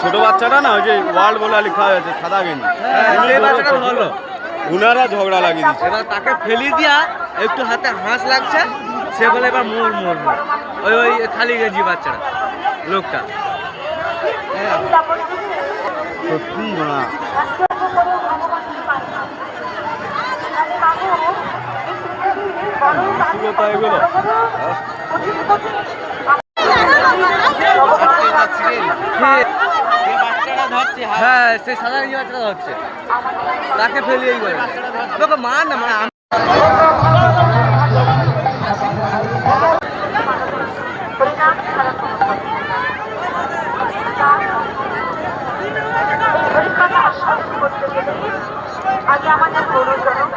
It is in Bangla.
ছোট বাচ্চাটা না ওই যে ওয়ার্ল্ড বলে লেখা আছে সাদা গেঞ্জি, ভালো। উনারা ঝগড়া লাগিয়ে দিচ্ছে। এবার তাকে ফেলি দিয়া একটু হাতে হাঁস লাগছে, সে বলে এবার মোর মোর মোর। ওই ওই খালি গেঞ্জি বাচ্চাটা লোকটা। সত্যি না মানসিকতা এগুলো। হ্যাঁ সেই সাদা গেঞ্জি বাচ্চাটা ধরছে, তাকে ফেলি এই করে তোকে মার না মানে আগে আমাদের গরু জনক